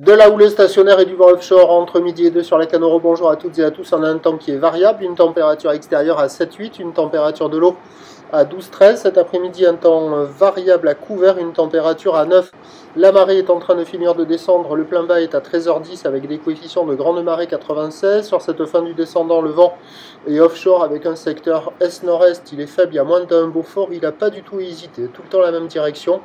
De la houle stationnaire et du vent offshore entre midi et 2 sur la Canoro. Bonjour à toutes et à tous. On a un temps qui est variable, une température extérieure à 7-8, une température de l'eau à 12-13. Cet après-midi, un temps variable à couvert, une température à 9. La marée est en train de finir de descendre. Le plein bas est à 13h10 avec des coefficients de grande marée 96. Sur cette fin du descendant, le vent est offshore avec un secteur est-nord-est. Il est faible, il y a moins d'un Beaufort. Il n'a pas du tout hésité. Tout le temps la même direction.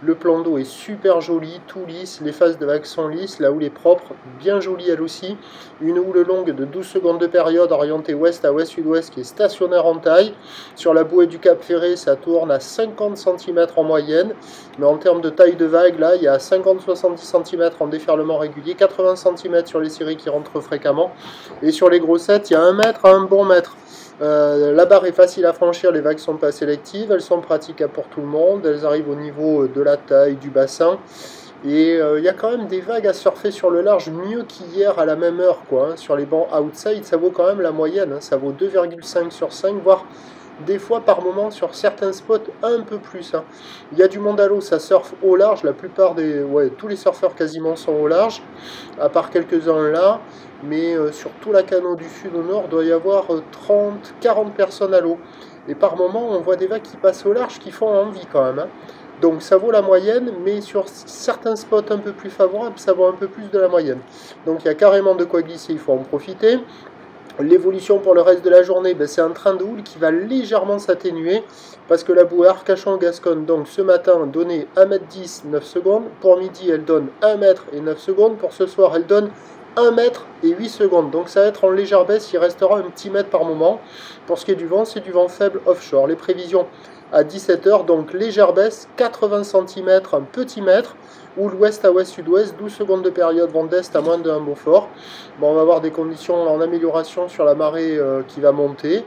Le plan d'eau est super joli, tout lisse, les phases de vagues sont lisses, la houle est propre, bien jolie elle aussi. Une houle longue de 12 secondes de période orientée ouest à ouest-sud-ouest qui est stationnaire en taille. Sur la bouée du Cap Ferré, ça tourne à 50 cm en moyenne. Mais en termes de taille de vague, là, il y a 50-70 cm en déferlement régulier, 80 cm sur les séries qui rentrent fréquemment. Et sur les grossettes, il y a 1 mètre à un bon mètre. La barre est facile à franchir, les vagues sont pas sélectives, elles sont praticables pour tout le monde, elles arrivent au niveau de la taille, du bassin. Et il y a quand même des vagues à surfer sur le large, mieux qu'hier à la même heure, quoi. Hein. Sur les bancs outside, ça vaut quand même la moyenne, hein. Ça vaut 2,5 sur 5, voire des fois par moment sur certains spots un peu plus. Hein. Il y a du monde à l'eau, ça surfe au large, la plupart des... Ouais, tous les surfeurs quasiment sont au large, à part quelques-uns là. Mais sur tout la canot du sud au nord, il doit y avoir 30-40 personnes à l'eau. Et par moment, on voit des vagues qui passent au large qui font envie quand même. Hein. Donc ça vaut la moyenne, mais sur certains spots un peu plus favorables, ça vaut un peu plus de la moyenne. Donc il y a carrément de quoi glisser, il faut en profiter. L'évolution pour le reste de la journée, ben, c'est un train de houle qui va légèrement s'atténuer parce que la bouée Arcachon-Gasconne, donc ce matin, donnait 1m10, 9 secondes. Pour midi, elle donne 1m et 9 secondes. Pour ce soir, elle donne 1 mètre et 8 secondes. Donc ça va être en légère baisse, il restera un petit mètre par moment. Pour ce qui est du vent, c'est du vent faible offshore. Les prévisions à 17h, donc légère baisse, 80 cm, un petit mètre. Ou l'ouest à ouest-sud-ouest, 12 secondes de période, vent d'est à moins de 1 Beaufort. Bon, on va avoir des conditions en amélioration sur la marée qui va monter.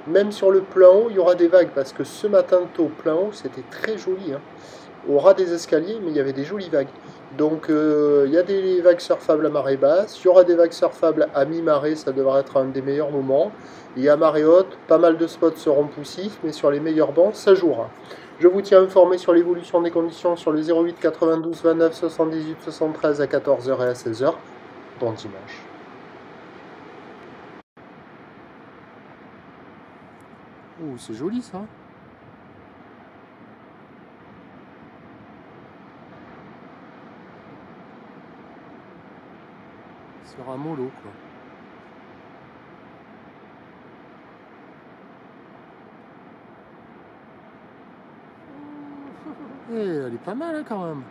Même sur le plein haut, il y aura des vagues parce que ce matin tôt, plein haut, c'était très joli. Hein. Au ras des escaliers, mais il y avait des jolies vagues. Donc il y a des vagues surfables à marée basse, il y aura des vagues surfables à mi-marée, ça devrait être un des meilleurs moments. Et à marée haute, pas mal de spots seront poussifs, mais sur les meilleurs bancs, ça jouera. Je vous tiens informé sur l'évolution des conditions sur le 08 92 29 78 73 à 14h et à 16h. Bon dimanche. Oh, c'est joli ça. Sur un mollo quoi. Et elle est pas mal hein, quand même.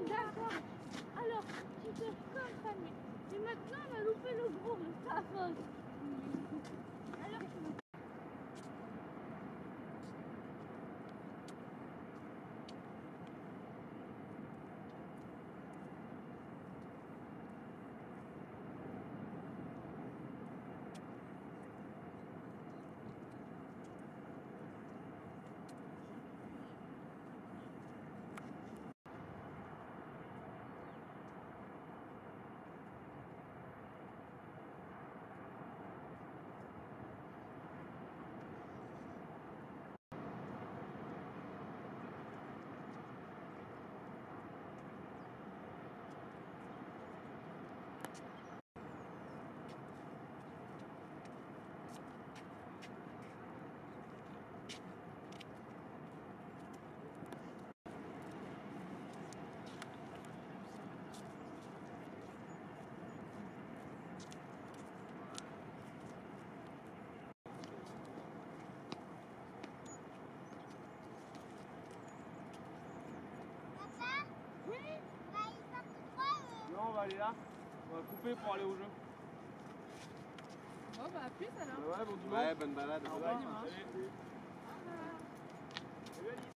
D'accord. Alors, tu te comme famille. Et maintenant, on a loupé le gros, c'est ta faute. Alors, Non, on va aller là. On va couper pour aller au jeu. bon, bah, à plus alors. Ouais, bon dimanche. Ouais, bonne balade. Au revoir. Dimanche. Salut. Salut Alice.